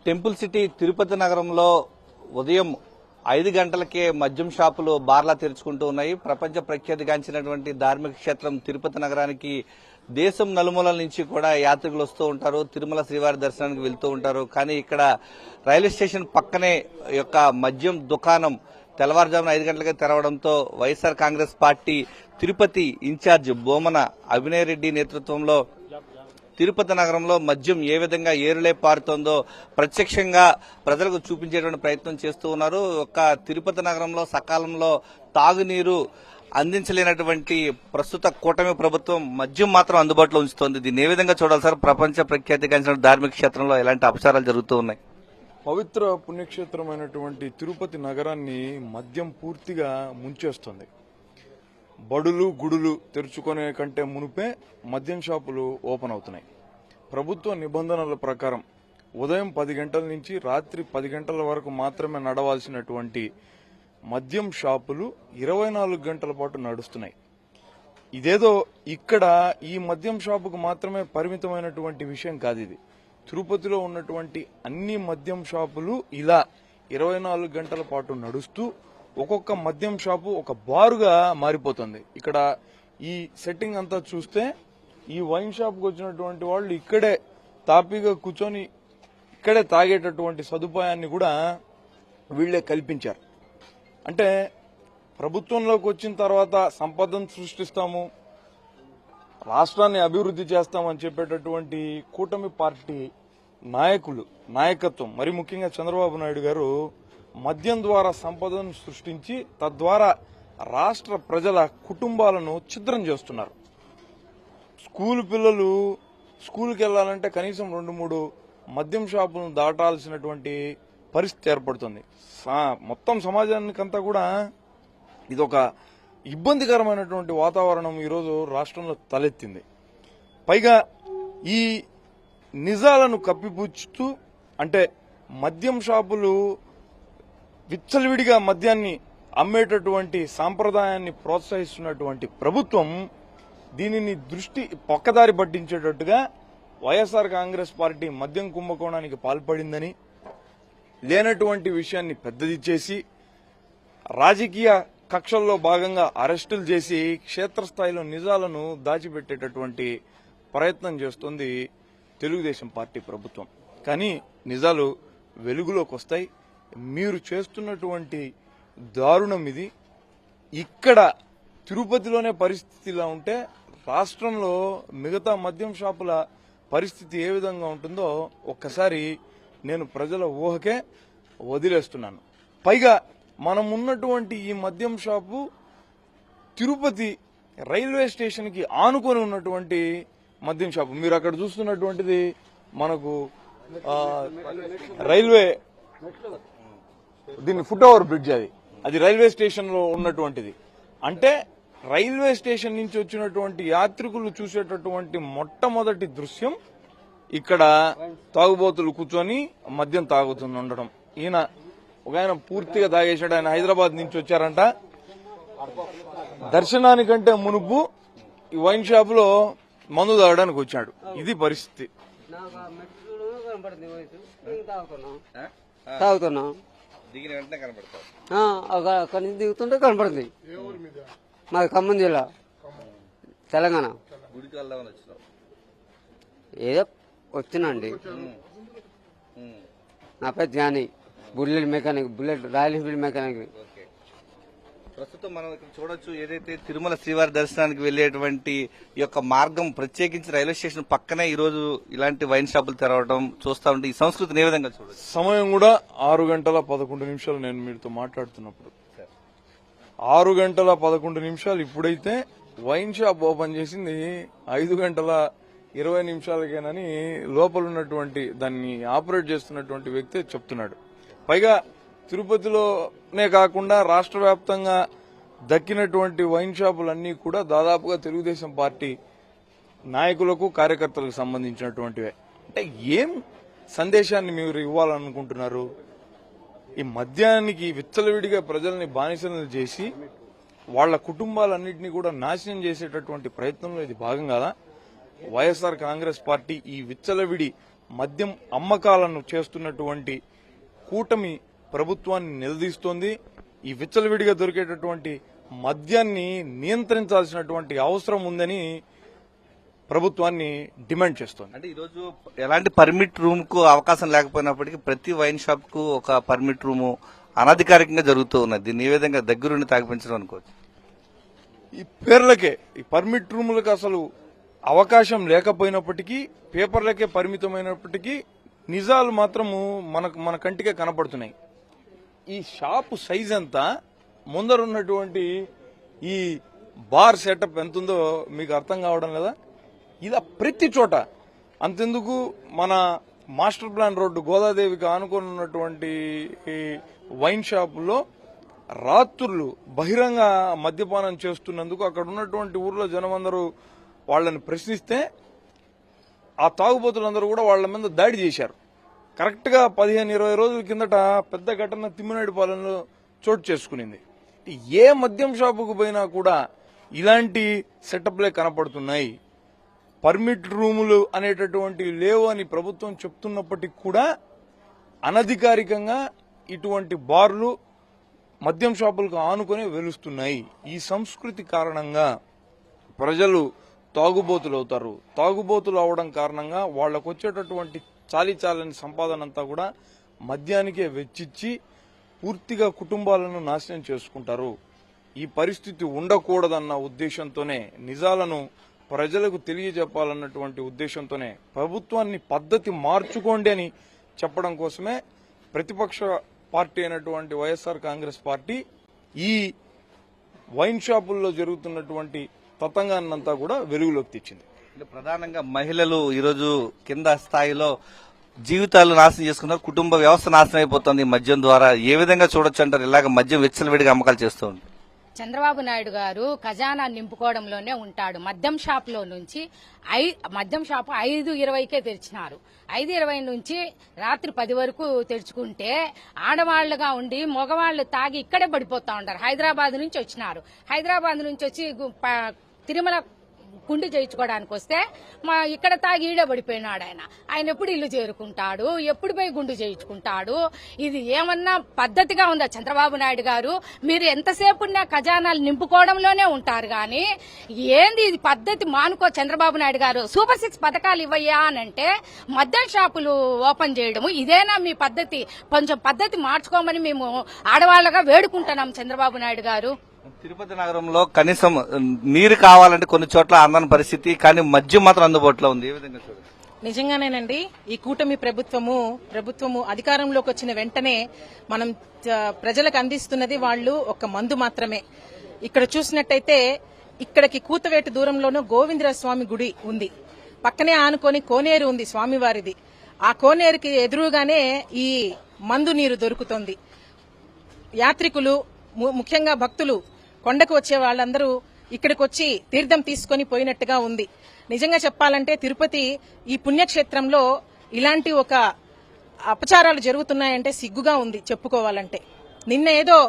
Temple city Tirupati నగరంలో ఉదయం 5 గంటలకే మద్యం షాపులు బార్లా తెరుచుకుంటూ ఉన్నాయి. ప్రపంచ ప్రఖ్యాతిగాంచినటువంటి ధార్మిక క్షేత్రం తిరుపతి నగరానికి దేశం నలుమూలల నుంచి కూడా యాత్రికులు వస్తూ ఉంటారు. తిరుమల శ్రీవారి దర్శనానికి వెళ్తూ ఉంటారు. కానీ ఇక్కడ రైల్వే స్టేషన్ పక్కనే యొక్క మద్యం దుకాణం తెల్లవారుజామున 5 గంటలకే తెరవడంతో వైఎస్ఆర్ కాంగ్రెస్ పార్టీ తిరుపతి ఇన్ఛార్జ్ బోమన అభినయ్ రెడ్డి నేతృత్వంలో తిరుపతి నగరంలో మద్యం ఏ విధంగా ఏరులే పారుతోందో ప్రత్యక్షంగా ప్రజలకు చూపించేటువంటి ప్రయత్నం చేస్తూ ఉన్నారు. ఒక తిరుపతి నగరంలో సకాలంలో తాగునీరు అందించలేనటువంటి ప్రస్తుత కూటమి ప్రభుత్వం మద్యం మాత్రం అందుబాటులో ఉంచుతోంది. దీన్ని ఏ విధంగా చూడాలి సార్? ప్రపంచ ప్రఖ్యాతిగాంచిన ధార్మిక క్షేత్రంలో ఎలాంటి అపచారాలు జరుగుతూ ఉన్నాయి? పవిత్ర పుణ్యక్షేత్రమైనటువంటి తిరుపతి నగరాన్ని మద్యం పూర్తిగా ముంచేస్తుంది. బడులు గుడులు తెరుచుకునే కంటే మునిపే మద్యం షాపులు ఓపెన్ అవుతున్నాయి. ప్రభుత్వ నిబంధనల ప్రకారం ఉదయం 10 గంటల నుంచి రాత్రి 10 గంటల వరకు మాత్రమే నడవాల్సినటువంటి మద్యం షాపులు 24 గంటల పాటు నడుస్తున్నాయి. ఇదేదో ఇక్కడ ఈ మద్యం షాపుకు మాత్రమే పరిమితమైనటువంటి విషయం కాదు. ఇది తిరుపతిలో ఉన్నటువంటి అన్ని మద్యం షాపులు ఇలా 24 గంటల పాటు నడుస్తూ ఒక్కొక్క మద్యం షాపు ఒక బారుగా మారిపోతుంది. ఇక్కడ ఈ సెట్టింగ్ అంతా చూస్తే ఈ వైన్ షాప్కి వచ్చినటువంటి వాళ్ళు ఇక్కడే తాపీగా కూర్చొని ఇక్కడే తాగేటటువంటి సదుపాయాన్ని కూడా వీళ్లే కల్పించారు. అంటే ప్రభుత్వంలోకి వచ్చిన తర్వాత సంపదను సృష్టిస్తాము, రాష్ట్రాన్ని అభివృద్ధి చేస్తామని చెప్పేటటువంటి కూటమి పార్టీ నాయకత్వం మరి ముఖ్యంగా చంద్రబాబు నాయుడు గారు మద్యం ద్వారా సంపదను సృష్టించి తద్వారా రాష్ట్ర ప్రజల కుటుంబాలను ఛిద్రం చేస్తున్నారు. స్కూల్ పిల్లలు స్కూల్కి వెళ్లాలంటే కనీసం 2-3 మద్యం షాపులను దాటాల్సినటువంటి పరిస్థితి ఏర్పడుతుంది. మొత్తం సమాజానికంతా కూడా ఇదొక ఇబ్బందికరమైనటువంటి వాతావరణం ఈరోజు రాష్ట్రంలో తలెత్తింది. పైగా ఈ నిజాలను కప్పిపుచ్చుతూ అంటే మద్యం షాపులు విచ్చలవిడిగా మద్యాన్ని అమ్మేటటువంటి సాంప్రదాయాన్ని ప్రోత్సహిస్తున్నటువంటి ప్రభుత్వం దీనిని దృష్టి పక్కదారి పట్టించేటట్టుగా వైఎస్ఆర్ కాంగ్రెస్ పార్టీ మద్యం కుంభకోణానికి పాల్పడిందని లేనటువంటి విషయాన్ని పెద్దది చేసి రాజకీయ కక్షల్లో భాగంగా అరెస్టులు చేసి క్షేత్రస్థాయిలో నిజాలను దాచిపెట్టేటటువంటి ప్రయత్నం చేస్తోంది తెలుగుదేశం పార్టీ ప్రభుత్వం. కానీ నిజాలు వెలుగులోకి వస్తాయి. మీరు చేస్తున్నటువంటి దారుణం ఇది. ఇక్కడ తిరుపతిలోనే పరిస్థితి ఇలా ఉంటే రాష్ట్రంలో మిగతా మద్యం షాపుల పరిస్థితి ఏ విధంగా ఉంటుందో ఒక్కసారి నేను ప్రజల ఊహకే వదిలేస్తున్నాను. పైగా మనం ఉన్నటువంటి ఈ మద్యం షాపు తిరుపతి రైల్వే స్టేషన్ కి ఆనుకొని ఉన్నటువంటి మద్యం షాపు. మీరు అక్కడ చూస్తున్నటువంటిది మనకు రైల్వే దీన్ని ఫుట్ ఓవర్ బ్రిడ్జ్, అది రైల్వే స్టేషన్ లో ఉన్నటువంటిది. అంటే రైల్వే స్టేషన్ నుంచి వచ్చినటువంటి యాత్రికులు చూసేటటువంటి మొట్టమొదటి దృశ్యం ఇక్కడ తాగుబోతులు కూర్చొని మద్యం తాగుతుండడం. ఒక ఆయన పూర్తిగా తాగేశాడు. ఆయన హైదరాబాద్ నుంచి వచ్చారంట. దర్శనానికంటే మునుపు ఈ వైన్ షాప్ లో మందు తాగడానికి వచ్చాడు. ఇది పరిస్థితి. తాగుతున్నాం, అక్కడి నుంచి దిగుతుంటే కనపడుతుంది. మాది ఖమ్మం జిల్లా, తెలంగాణ. ఏదో వచ్చినండి. నా పేరు జ్ఞాని, బుల్లెట్ రాయల్ ఎన్ఫీల్డ్ మెకానిక్. ప్రస్తుతం మనం ఇక్కడ చూడొచ్చు, ఏదైతే తిరుమల శ్రీవారి దర్శనానికి వెళ్లేటువంటి యొక్క మార్గం ప్రత్యేకించి రైల్వే స్టేషన్ పక్కనే ఈ రోజు ఇలాంటి వైన్ షాపులు తెరవడం చూస్తా ఉంటే ఈ సంస్కృతిని ఏ విధంగా చూడొచ్చు? సమయం కూడా 6:11 నేను మీతో మాట్లాడుతున్నప్పుడు 6:11 ఇప్పుడైతే వైన్ షాప్ ఓపెన్ చేసింది 5:20 లోపల ఉన్నటువంటి దాన్ని ఆపరేట్ చేస్తున్నటువంటి వ్యక్తి చెప్తున్నాడు. పైగా తిరుపతిలోనే కాకుండా రాష్ట్ర వ్యాప్తంగా దక్కినటువంటి వైన్ షాపులన్నీ కూడా దాదాపుగా తెలుగుదేశం పార్టీ నాయకులకు కార్యకర్తలకు సంబంధించినటువంటివే. అంటే ఏం సందేశాన్ని మీరు ఇవ్వాలనుకుంటున్నారు? ఈ మద్యానికి విచ్చలవిడిగా ప్రజల్ని బానిసలు చేసి వాళ్ల కుటుంబాలన్నింటినీ కూడా నాశనం చేసేటటువంటి ప్రయత్నంలో ఇది భాగం కాదా? వైఎస్ఆర్ కాంగ్రెస్ పార్టీ ఈ విచ్చలవిడి మద్యం అమ్మకాలను చేస్తున్నటువంటి కూటమి ప్రభుత్వాన్ని నిలదీస్తోంది. ఈ విచ్చలవిడిగా దొరికేటటువంటి మద్యాన్ని నియంత్రించాల్సినటువంటి అవసరం ఉందని ప్రభుత్వాన్ని డిమాండ్ చేస్తోంది. అంటే ఈరోజు ఎలాంటి పర్మిట్ రూమ్ కు అవకాశం లేకపోయినప్పటికీ ప్రతి వైన్ షాప్ కు ఒక పర్మిట్ రూమ్ అనధికారికంగా జరుగుతూ ఉన్నది. దీన్ని ఏ విధంగా దగ్గరుండి తాగిపించడం అనుకోవచ్చు? ఈ పేర్లకే, ఈ పర్మిట్ రూములకు అసలు అవకాశం లేకపోయినప్పటికీ, పేపర్లకే పరిమితమైనప్పటికీ నిజాలు మాత్రము మన కంటికే కనపడుతున్నాయి. ఈ షాపు సైజ్ ఎంత, ముందరున్నటువంటి ఈ బార్ సెటప్ ఎంతుందో మీకు అర్థం కావడం లేదా? ఇలా ప్రతి చోట. అంతెందుకు మన మాస్టర్ ప్లాన్ రోడ్డు గోదాదేవికి ఆనుకొని ఉన్నటువంటి ఈ వైన్ షాపుల్లో రాత్రులు బహిరంగ మద్యపానం చేస్తున్నందుకు అక్కడ ఉన్నటువంటి ఊర్లో జనమందరూ వాళ్ళని ప్రశ్నిస్తే ఆ తాగుబోతులందరూ కూడా వాళ్ళ మీద దాడి చేశారు. కరెక్ట్ గా 15-20 రోజుల కిందట పెద్ద ఘటన తిమ్మినాయుడుపాలెంలో చోటు చేసుకునింది. ఏ మద్యం షాపుకు పోయినా కూడా ఇలాంటి సెటప్లే కనపడుతున్నాయి. పర్మిట్ రూములు అనేటటువంటివి లేవు అని ప్రభుత్వం చెప్తున్నప్పటికీ కూడా అనధికారికంగా ఇటువంటి బార్లు మద్యం షాపులకు ఆనుకొని వెలుస్తున్నాయి. ఈ సంస్కృతి కారణంగా ప్రజలు తాగుబోతులు అవుతారు. తాగుబోతులు అవడం కారణంగా వాళ్లకు వచ్చేటటువంటి చాలీచాలని సంపాదన అంతా కూడా మద్యానికే వెచ్చిచ్చి పూర్తిగా కుటుంబాలను నాశనం చేసుకుంటారు. ఈ పరిస్థితి ఉండకూడదన్న ఉద్దేశంతోనే, నిజాలను ప్రజలకు తెలియజెప్పాలన్నటువంటి ఉద్దేశంతోనే ప్రభుత్వాన్ని పద్ధతి మార్చుకోండి అని చెప్పడం కోసమే ప్రతిపక్ష పార్టీ అయినటువంటి వైఎస్ఆర్ కాంగ్రెస్ పార్టీ ఈ వైన్ షాపుల్లో జరుగుతున్నటువంటి తతంగాన్నంతా కూడా వెలుగులోకి తెచ్చింది. ప్రధానంగా మహిళలు ఈరోజు కింద స్థాయిలో జీవితాలు నాశనం చేసుకున్నారు. కుటుంబ వ్యవస్థ నాశనం అయిపోతుంది మద్యం ద్వారా. ఏ విధంగా చూడొచ్చు అంటారు ఇలాగ మద్యం విచ్చలవిడిగా అమ్మకాలు చేస్తూ ఉంది? చంద్రబాబు నాయుడు గారు ఖజానా నింపుకోవడంలోనే ఉంటాడు. మద్యం షాప్ లో నుంచి మద్యం షాపు 5:20కే తెరిచినారు. 5:20 నుంచి రాత్రి 10 వరకు తెరుచుకుంటే ఆడవాళ్లుగా ఉండి మగవాళ్లు తాగి ఇక్కడే పడిపోతా ఉంటారు. హైదరాబాద్ నుంచి వచ్చినారు. హైదరాబాద్ నుంచి వచ్చి తిరుమల గుండు చేయించుకోవడానికి వస్తే ఇక్కడ తాగి ఈడే పడిపోయినాడు. ఆయన ఎప్పుడు ఇల్లు చేరుకుంటాడు, ఎప్పుడు పోయి గుండు చేయించుకుంటాడు? ఇది ఏమన్నా పద్ధతిగా ఉందా చంద్రబాబు నాయుడు గారు? మీరు ఎంతసేపు ఉన్న ఖజానాలు నింపుకోవడంలోనే ఉంటారు గాని ఏంది ఇది పద్ధతి? మానుకో చంద్రబాబు నాయుడు గారు. సూపర్ 6 పథకాలు ఇవ్వయ్యా అనంటే మద్యం షాపులు ఓపెన్ చేయడము ఇదేనా మీ పద్ధతి? కొంచెం పద్ధతి మార్చుకోమని మేము ఆడవాళ్లుగా వేడుకుంటున్నాం చంద్రబాబు నాయుడు గారు. తిరుపతి నగరంలో కనీసం నీరు కావాలంటే కొన్ని చోట్ల అందని పరిస్థితి, కానీ మద్యం మాత్రం అందుబాటులో ఉంది. ఏ విధంగా చూడండి? నిజంగానేనండి. ఈ కూటమి ప్రభుత్వము అధికారంలోకి వచ్చిన వెంటనే మనం ప్రజలకు అందిస్తున్నది వాళ్ళు ఒక మందు మాత్రమే. ఇక్కడ చూసినట్టయితే ఇక్కడికి కూతవేటు దూరంలోనూ గోవిందరాజ స్వామి గుడి ఉంది. పక్కనే ఆనుకొని కోనేరు ఉంది స్వామివారిది. ఆ కోనేరుకి ఎదురుగానే ఈ మందు నీరు దొరుకుతుంది. యాత్రికులు, ముఖ్యంగా భక్తులు, కొండకు వచ్చే వాళ్ళందరూ ఇక్కడికి వచ్చి తీర్థం తీసుకుని పోయినట్టుగా ఉంది. నిజంగా చెప్పాలంటే తిరుపతి ఈ పుణ్యక్షేత్రంలో ఇలాంటి ఒక అపచారాలు జరుగుతున్నాయంటే సిగ్గుగా ఉంది చెప్పుకోవాలంటే. నిన్న ఏదో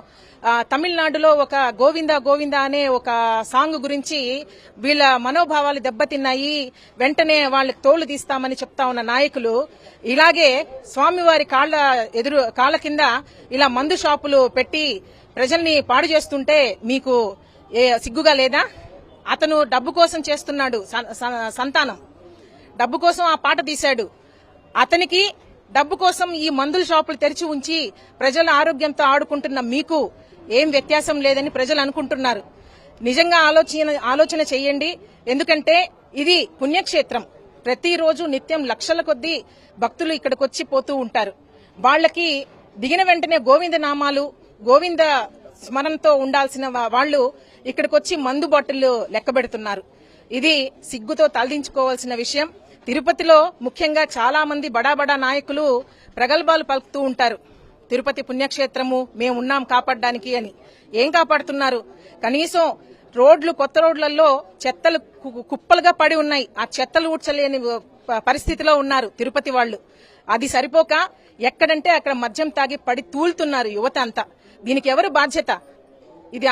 తమిళనాడులో ఒక గోవిందా గోవిందా అనే ఒక సాంగ్ గురించి వీళ్ళ మనోభావాలు దెబ్బతిన్నాయి, వెంటనే వాళ్ళకి తోళ్లు తీస్తామని చెప్తా ఉన్న నాయకులు ఇలాగే స్వామివారి కాళ్ల కింద ఇలా మందు షాపులు పెట్టి ప్రజల్ని పాడు చేస్తుంటే మీకు సిగ్గుగా లేదా? అతను డబ్బు కోసం చేస్తున్నాడు. సంతానం డబ్బు కోసం ఆ పాట తీశాడు. అతనికి డబ్బు కోసం ఈ మందుల షాపులు తెరిచి ఉంచి ప్రజల ఆరోగ్యంతో ఆడుకుంటున్న మీకు ఏం వ్యత్యాసం లేదని ప్రజలు అనుకుంటున్నారు. నిజంగా ఆలోచన చేయండి. ఎందుకంటే ఇది పుణ్యక్షేత్రం. ప్రతిరోజు నిత్యం లక్షల కొద్దీ భక్తులు ఇక్కడికి వచ్చి పోతూ ఉంటారు. వాళ్ళకి దిగిన వెంటనే గోవింద నామాలు, గోవింద స్మరణతో ఉండాల్సిన వాళ్ళు ఇక్కడికి వచ్చి మందు బాటిళ్లు లెక్కబెడుతున్నారు. ఇది సిగ్గుతో తలదించుకోవాల్సిన విషయం. తిరుపతిలో ముఖ్యంగా చాలా మంది బడా నాయకులు ప్రగల్భాలు పలుకుతూ ఉంటారు. తిరుపతి పుణ్యక్షేత్రము మేమున్నాం కాపాడడానికి అని. ఏం కాపాడుతున్నారు? కనీసం రోడ్లు, కొత్త రోడ్లలో చెత్తలు కుప్పలుగా పడి ఉన్నాయి. ఆ చెత్తలు ఊడ్చలేని పరిస్థితిలో ఉన్నారు తిరుపతి వాళ్ళు. అది సరిపోక ఎక్కడంటే అక్కడ మద్యం తాగి పడి తూలుతున్నారు యువత అంతా. దీనికి ఎవరు బాధ్యత? ఇది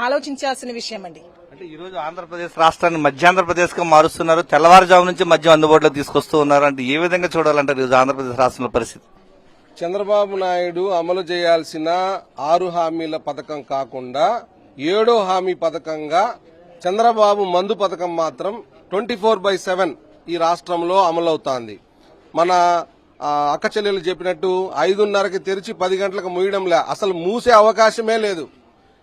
ఆలోచించాల్సిన విషయం అండి. అంటే ఈ రోజు ఆంధ్రప్రదేశ్ రాష్ట్రాన్ని మధ్యాంధ్రప్రదేశ్ గా మారుస్తున్నారు, తెల్లవారుజాము నుంచి మద్యం అందుబాటులో తీసుకొస్తూ ఉన్నారు. అంటే ఏ విధంగా చూడాలంటారు ఈ రోజు ఆంధ్రప్రదేశ్ రాష్ట్రంలో పరిస్థితి? చంద్రబాబు నాయుడు అమలు చేయాల్సిన 6 హామీల పథకం కాకుండా 7వ హామీ పథకంగా చంద్రబాబు మందు పథకం మాత్రం 24/7 ఈ రాష్ట్రంలో అమలవుతోంది. మన అక్క చెల్లెలు చెప్పినట్టు 5:30కి తెరిచి 10 గంటలకు మూయడంలే, అసలు మూసే అవకాశమే లేదు.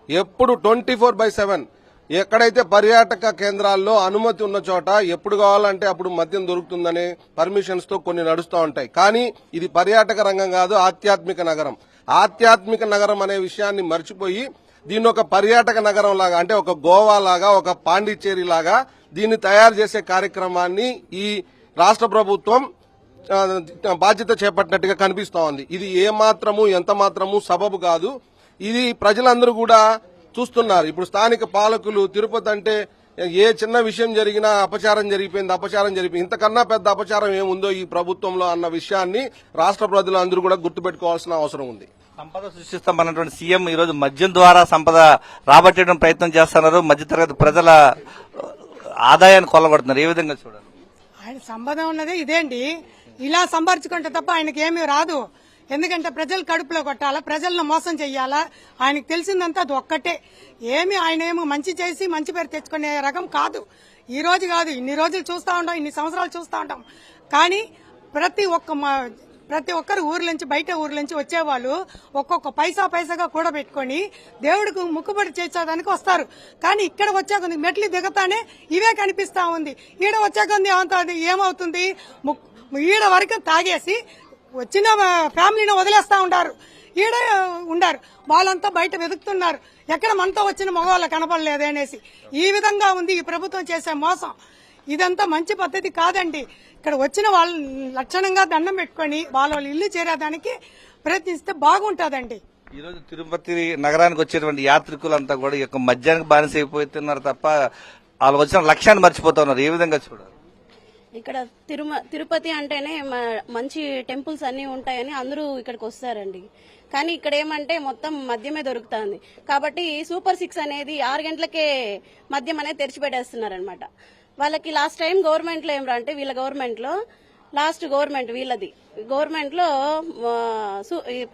ఎప్పుడు 24/7 ఎక్కడైతే పర్యాటక కేంద్రాల్లో అనుమతి ఉన్న చోట ఎప్పుడు కావాలంటే అప్పుడు మద్యం దొరుకుతుందనే పర్మిషన్స్ తో కొన్ని నడుస్తూ ఉంటాయి. కానీ ఇది పర్యాటక రంగం కాదు, ఆధ్యాత్మిక నగరం. ఆధ్యాత్మిక నగరం అనే విషయాన్ని మర్చిపోయి దీన్ని ఒక పర్యాటక నగరం లాగా, అంటే ఒక గోవా లాగా, ఒక పాండిచ్చేరి లాగా దీన్ని తయారు చేసే కార్యక్రమాన్ని ఈ రాష్ట్ర ప్రభుత్వం బాధ్యత చేపట్టినట్టుగా కనిపిస్తా ఉంది. ఇది ఏమాత్రము ఎంత మాత్రము సబబు కాదు. ఇది ప్రజలందరూ కూడా చూస్తున్నారు. ఇప్పుడు స్థానిక పాలకులు తిరుపతి అంటే ఏ చిన్న విషయం జరిగినా అపచారం జరిగిపోయింది. ఇంతకన్నా పెద్ద అపచారం ఏముందో ఈ ప్రభుత్వంలో అన్న విషయాన్ని రాష్ట్ర ప్రజలందరూ కూడా గుర్తుపెట్టుకోవాల్సిన అవసరం ఉంది. సంపద సృష్టిస్తామన్నటువంటి సీఎం ఈ రోజు మద్యం ద్వారా సంపద రాబట్టడం ప్రయత్నం చేస్తున్నారు. మధ్యతరగతి ప్రజల ఆదాయాన్ని కొల్లగొడుతున్నారు. ఏ విధంగా చూడాలి? ఆయన సంపద ఉన్నదే ఇదేంటి, ఇలా సంపాదించుకుంటే తప్ప ఆయనకి ఏమీ రాదు. ఎందుకంటే ప్రజలు కడుపులో కొట్టాలా, ప్రజలను మోసం చెయ్యాలా, ఆయనకు తెలిసిందంతా అది ఒక్కటే. ఆయన ఏమో మంచి చేసి మంచి పేరు తెచ్చుకునే రకం కాదు. ఈ రోజు కాదు, ఇన్ని రోజులు చూస్తూ ఉంటాం, ఇన్ని సంవత్సరాలు చూస్తూ ఉంటాం. కానీ ప్రతి ఒక్కరు ఊర్ల నుంచి, బయట ఊర్ల నుంచి వచ్చేవాళ్ళు ఒక్కొక్క పైసాగా కూడబెట్టుకుని దేవుడికి ముక్కుబడి చేసేదానికి వస్తారు. కానీ ఇక్కడ వచ్చే కొద్ది మెట్లు దిగతానే ఇవే కనిపిస్తా ఉంది. ఈడ వచ్చే కొద్ది ఏమవుతుంది, ఈడ వరకు తాగేసి వచ్చిన ఫ్యామిలీని వదిలేస్తా ఉంటారు. ఈడ ఉండారు, వాళ్ళంతా బయట వెతుకుతున్నారు, ఎక్కడ మనతో వచ్చిన మగవాళ్ళ కనపడలేదు అనేసి. ఈ విధంగా ఉంది ఈ ప్రభుత్వం చేసే మోసం. ఇదంతా మంచి పద్ధతి కాదండి. ఇక్కడ వచ్చిన వాళ్ళు లక్షణంగా దండం పెట్టుకుని వాళ్ళ ఇల్లు చేరేదానికి ప్రయత్నిస్తే బాగుంటుందండి. ఈ రోజు తిరుపతి నగరానికి వచ్చేటువంటి యాత్రికులంతా కూడా ఈ యొక్క మద్యానికి బానిస అయిపోతున్నారు తప్ప వాళ్ళు వచ్చిన లక్ష్యాన్ని మర్చిపోతున్నారు. ఏ విధంగా చూడాలి? ఇక్కడ తిరుపతి అంటేనే మంచి టెంపుల్స్ అన్ని ఉంటాయని అందరూ ఇక్కడికి వస్తారండి. కానీ ఇక్కడ ఏమంటే మొత్తం మద్యమే దొరుకుతుంది. కాబట్టి సూపర్ 6 అనేది 6 గంటలకే మద్యం అనేది తెరిచిపెట్టేస్తున్నారనమాట. వాళ్ళకి లాస్ట్ టైం గవర్నమెంట్ లో ఏమంటే వీళ్ళ గవర్నమెంట్ లో గవర్నమెంట్ లో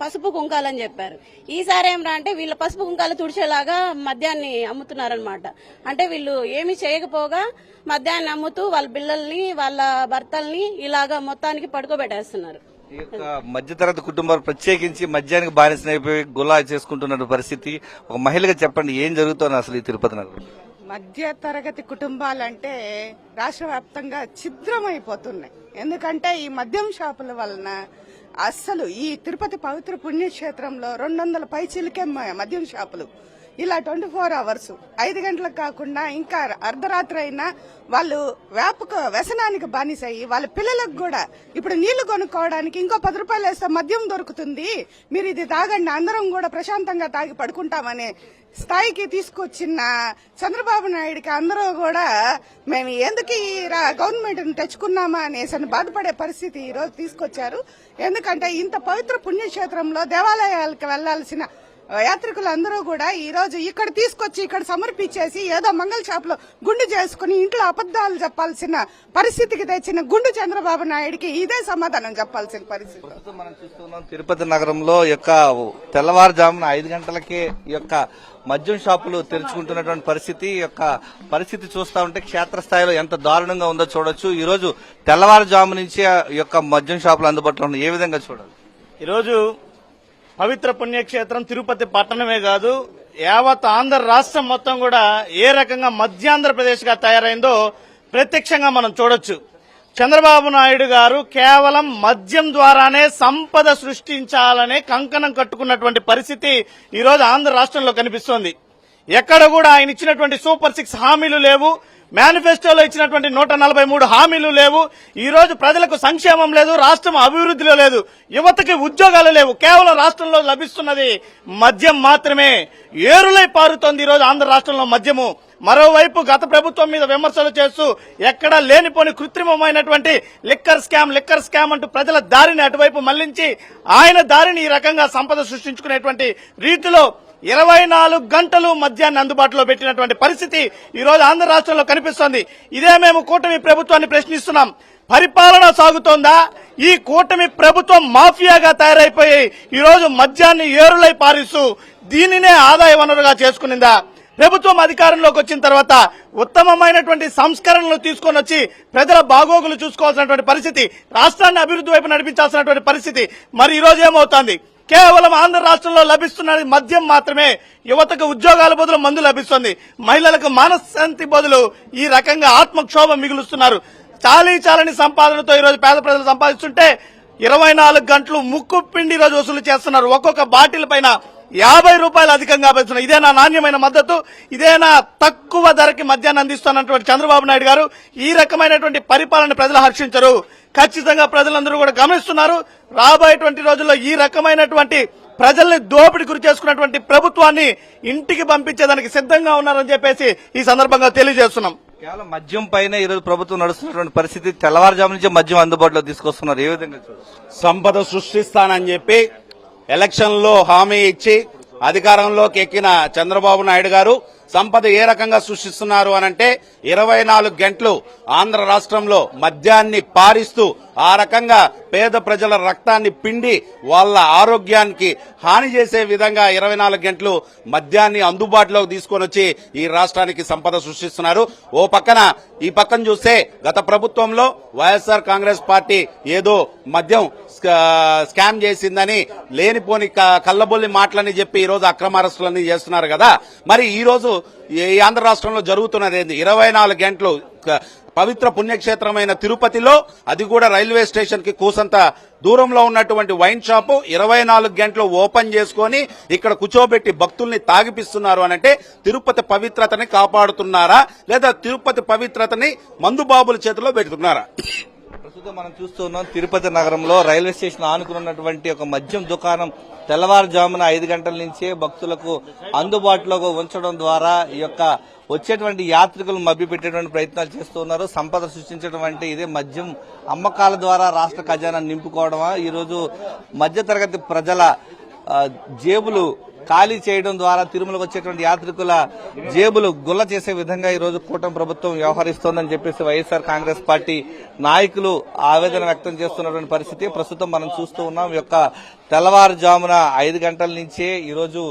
పసుపు కుంకాలని చెప్పారు. ఈసారి ఏమంటే వీళ్ళ పసుపు కుంకాలు తుడిచేలాగా మద్యాన్ని అమ్ముతున్నారనమాట. అంటే వీళ్ళు ఏమి చేయకపోగా మద్యాన్ని అమ్ముతూ వాళ్ళ పిల్లల్ని, వాళ్ళ భర్తల్ని ఇలాగా మొత్తానికి పడుకోబెట్టేస్తున్నారు. ఈ యొక్క మధ్యతరగతి కుటుంబాలు ప్రత్యేకించి మద్యానికి బానిసైపోయి గులా చేసుకుంటున్న పరిస్థితి. ఒక మహిళగా చెప్పండి, ఏం జరుగుతుంది అసలు ఈ తిరుపతి నగరం? మధ్య తరగతి కుటుంబాలంటే రాష్ట్ర వ్యాప్తంగా ఛిద్రమైపోతున్నాయి. ఎందుకంటే ఈ మద్యం షాపుల వలన అస్సలు ఈ తిరుపతి పవిత్ర పుణ్యక్షేత్రంలో 200 పైచీలకే మద్యం షాపులు. ఇలా 24 అవర్స్ 5 గంటలకు కాకుండా ఇంకా అర్ధరాత్రి అయినా వాళ్ళు వ్యసనానికి బానిసయ్యి వాళ్ళ పిల్లలకు కూడా ఇప్పుడు నీళ్లు కొనుక్కోవడానికి ఇంకో 10 రూపాయలు వేస్తే మద్యం దొరుకుతుంది, మీరు ఇది తాగండి, అందరం కూడా ప్రశాంతంగా తాగి పడుకుంటామనే స్థాయికి తీసుకొచ్చిన చంద్రబాబు నాయుడికి అందరూ కూడా మేము ఎందుకు ఈ గవర్నమెంట్ తెచ్చుకున్నామా అనేసి బాధపడే పరిస్థితి ఈ రోజు తీసుకొచ్చారు. ఎందుకంటే ఇంత పవిత్ర పుణ్యక్షేత్రంలో దేవాలయాలకు వెళ్లాల్సిన యాత్రికులందరూ కూడా ఈ రోజు ఇక్కడ తీసుకొచ్చి ఇక్కడ సమర్పించేసి ఏదో మంగళ షాప్ లో గుండు చేసుకుని ఇంట్లో అబద్దాలు చెప్పాల్సిన పరిస్థితికి తెచ్చిన గుండు చంద్రబాబు నాయుడికి ఇదే సమాధానం చెప్పాల్సిన పరిస్థితి. మనం చూస్తున్నాం తిరుపతి నగరంలో యొక్క తెల్లవారుజామున 5 గంటలకే ఈ యొక్క మద్యం షాపులు తెరుచుకుంటున్నటువంటి పరిస్థితి. యొక్క పరిస్థితి చూస్తా ఉంటే క్షేత్రస్థాయిలో ఎంత దారుణంగా ఉందో చూడొచ్చు. ఈ రోజు తెల్లవారుజాము నుంచి ఈ యొక్క మద్యం షాపులు అందుబాటులో ఉన్నాయి. ఏ విధంగా చూడాలి? ఈరోజు పవిత్ర పుణ్యక్షేత్రం తిరుపతి పట్టణమే కాదు, యావత్ ఆంధ్ర రాష్ట్రం మొత్తం కూడా ఏ రకంగా మధ్యాంధ్రప్రదేశ్ గా తయారైందో ప్రత్యక్షంగా మనం చూడొచ్చు. చంద్రబాబు నాయుడు గారు కేవలం మద్యం ద్వారానే సంపద సృష్టించాలనే కంకణం కట్టుకున్నటువంటి పరిస్థితి ఈ రోజు ఆంధ్ర రాష్ట్రంలో కనిపిస్తోంది. ఎక్కడ కూడా ఆయన ఇచ్చినటువంటి సూపర్ 6 హామీలు లేవు, మేనిఫెస్టోలో ఇచ్చినటువంటి 143 హామీలు లేవు. ఈ రోజు ప్రజలకు సంక్షేమం లేదు, రాష్ట్రం అభివృద్ధిలో లేదు, యువతకి ఉద్యోగాలు లేవు. కేవలం రాష్ట్రంలో లభిస్తున్నది మద్యం మాత్రమే. ఏరులై పారుతోంది ఈ రోజు ఆంధ్ర రాష్ట్రంలో మద్యము. మరోవైపు గత ప్రభుత్వం మీద విమర్శలు చేస్తూ ఎక్కడా లేనిపోని కృత్రిమమైనటువంటి లిక్కర్ స్కామ్ అంటూ ప్రజల దారిని అటువైపు మళ్లించి ఆయన దారిని ఈ రకంగా సంపద సృష్టించుకునేటువంటి రీతిలో 24 గంటలు మద్యాన్ని అందుబాటులో పెట్టినటువంటి పరిస్థితి ఈ రోజు ఆంధ్ర రాష్ట్రంలో కనిపిస్తోంది. ఇదే మేము కూటమి ప్రభుత్వాన్ని ప్రశ్నిస్తున్నాం. పరిపాలన సాగుతోందా? ఈ కూటమి ప్రభుత్వం మాఫియాగా తయారైపోయి ఈ రోజు మద్యాన్ని ఏరులై పారిస్తూ దీనినే ఆదాయ వనరుగా చేసుకునిందా? ప్రభుత్వం అధికారంలోకి వచ్చిన తర్వాత ఉత్తమమైనటువంటి సంస్కరణలు తీసుకొని వచ్చి ప్రజల బాగోగులు చూసుకోవాల్సినటువంటి పరిస్థితి, రాష్ట్రాన్ని అభివృద్ధి వైపు నడిపించాల్సినటువంటి పరిస్థితి. మరి ఈ రోజు ఏమవుతోంది? కేవలం ఆంధ్ర రాష్ట్రంలో లభిస్తున్నది మద్యం మాత్రమే. యువతకు ఉద్యోగాల బదులు మందు లభిస్తుంది. మహిళలకు మనశ్శాంతి బదులు ఈ రకంగా ఆత్మక్షోభం మిగులుస్తున్నారు. చాలని సంపాదనతో ఈ రోజు పేద ప్రజలు సంపాదిస్తుంటే 24 గంటలు ముక్కు పిండి రోజు వసూలు చేస్తున్నారు. ఒక్కొక్క బాటిల్ పైన 50 రూపాయలు అధికంగా పెంచుతున్నారు. ఇదేనా నాణ్యమైన మద్దతు? ఇదేనా తక్కువ ధరకి మద్యాన్ని అందిస్తున్నటువంటి చంద్రబాబు నాయుడు గారు? ఈ రకమైనటువంటి పరిపాలన ప్రజలు హర్షించరు. ఖచ్చితంగా ప్రజలందరూ కూడా గమనిస్తున్నారు. రాబోయేటువంటి రోజుల్లో ఈ రకమైనటువంటి ప్రజల్ని దోపిడీ గురి చేసుకున్నటువంటి ప్రభుత్వాన్ని ఇంటికి పంపించేదానికి సిద్ధంగా ఉన్నారని చెప్పేసి ఈ సందర్భంగా తెలియజేస్తున్నాం. కేవలం మద్యం పైన ఈరోజు ప్రభుత్వం నడుస్తున్నటువంటి పరిస్థితి, తెల్లవారుజాము నుంచి మద్యం అందుబాటులో తీసుకొస్తున్నారు. ఏ విధంగా చూడొచ్చు? సంపద సృష్టిస్తానని చెప్పి ఎలక్షన్లో హామీ ఇచ్చి అధికారంలోకి ఎక్కిన చంద్రబాబు నాయుడు గారు సంపద ఏ రకంగా సృష్టిస్తున్నారు అనంటే 24 గంటలు ఆంధ్ర రాష్ట్రంలో మద్యాన్ని పారిస్తూ ఆ రకంగా పేద ప్రజల రక్తాన్ని పిండి వాళ్ళ ఆరోగ్యానికి హాని చేసే విధంగా 24 గంటలు మద్యాన్ని అందుబాటులోకి తీసుకొని వచ్చి ఈ రాష్ట్రానికి సంపద సృష్టిస్తున్నారు. ఓ పక్కన ఈ పక్కన చూస్తే గత ప్రభుత్వంలో వైఎస్ఆర్ కాంగ్రెస్ పార్టీ ఏదో మద్యం స్కామ్ చేసిందని లేనిపోని కల్లబొల్లి మాటలని చెప్పి ఈ రోజు అక్రమ అరెస్టులన్నీ చేస్తున్నారు కదా. మరి ఈ రోజు ఈ ఆంధ్ర రాష్ట్రంలో జరుగుతున్నది ఏంది? 24 గంటలు పవిత్ర పుణ్యక్షేత్రమైన తిరుపతిలో, అది కూడా రైల్వే స్టేషన్ కి కూసంత దూరంలో ఉన్నటువంటి వైన్ షాపు 24 గంటలు ఓపెన్ చేసుకుని ఇక్కడ కూర్చోబెట్టి భక్తుల్ని తాగిపిస్తున్నారు అనంటే తిరుపతి పవిత్రతని కాపాడుతున్నారా, లేదా తిరుపతి పవిత్రతని మందుబాబుల చేతిలో పెడుతున్నారా? ప్రస్తుతం మనం చూస్తున్నాం తిరుపతి నగరంలో రైల్వే స్టేషన్ ఆనుకున్నటువంటి ఒక మద్యం దుకాణం తెల్లవారుజామున 5 గంటల నుంచే భక్తులకు అందుబాటులో ఉంచడం ద్వారా ఈ యొక్క వచ్చేటువంటి యాత్రికులు మభ్యపెట్టేటువంటి ప్రయత్నాలు చేస్తున్నారు. సంపద సృష్టించడం అంటే ఇదే మద్యం అమ్మకాల ద్వారా రాష్ట్ర ఖజానా నింపుకోవడమా? ఈరోజు మధ్యతరగతి ప్రజల జేబులు ఖాళీ చేయడం ద్వారా తిరుమలకు వచ్చేటువంటి యాత్రికుల జేబులు గుల్ల చేసే విధంగా ఈ రోజు కూటమి ప్రభుత్వం వ్యవహరిస్తోందని చెప్పేసి వైఎస్ఆర్ కాంగ్రెస్ పార్టీ నాయకులు ఆవేదన వ్యక్తం చేస్తున్నటువంటి పరిస్థితి ప్రస్తుతం మనం చూస్తూ ఉన్నాం. ఈ యొక్క తెల్లవారుజామున 5 గంటల నుంచే ఈరోజు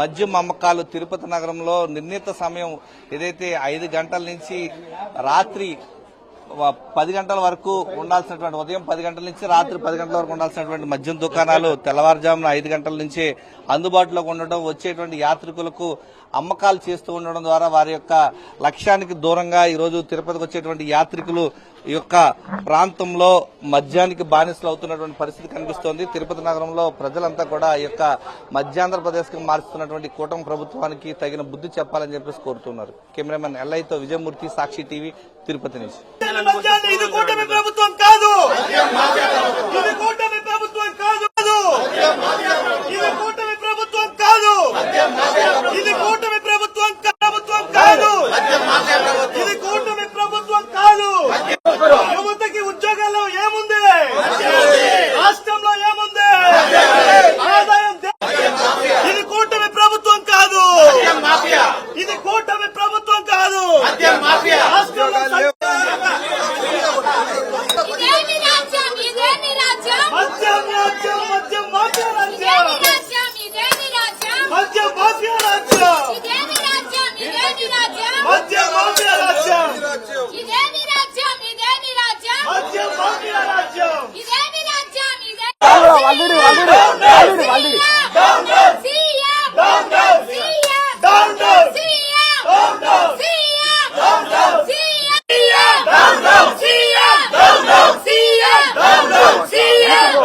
మద్యం అమ్మకాలు తిరుపతి నగరంలో నిర్ణీత సమయం ఏదైతే 5 గంటల నుంచి రాత్రి 10 గంటల వరకు ఉండాల్సినటువంటి, ఉదయం 10 గంటల నుంచి రాత్రి 10 గంటల వరకు ఉండాల్సినటువంటి మద్యం దుకాణాలు తెల్లవారుజామున 5 గంటల నుంచే అందుబాటులోకి ఉండడం, వచ్చేటువంటి యాత్రికులకు అమ్మకాలు చేస్తూ ఉండడం ద్వారా వారి యొక్క లక్ష్యానికి దూరంగా ఈరోజు తిరుపతికి వచ్చేటువంటి యాత్రికులు ఈ యొక్క ప్రాంతంలో మద్యానికి బానిసలు అవుతున్నటువంటి పరిస్థితి కనిపిస్తోంది. తిరుపతి నగరంలో ప్రజలంతా కూడా ఈ యొక్క మధ్యాంధ్రప్రదేశ్ కు మారుస్తున్నటువంటి కూటమి ప్రభుత్వానికి తగిన బుద్ధి చెప్పాలని చెప్పేసి కోరుతున్నారు. కెమెరామెన్ ఎల్ఐతో విజయమూర్తి, సాక్షి టీవీ, తిరుపతి నుంచి. ఇది కూటమి ప్రభుత్వం కాదు, ఇది కూటమి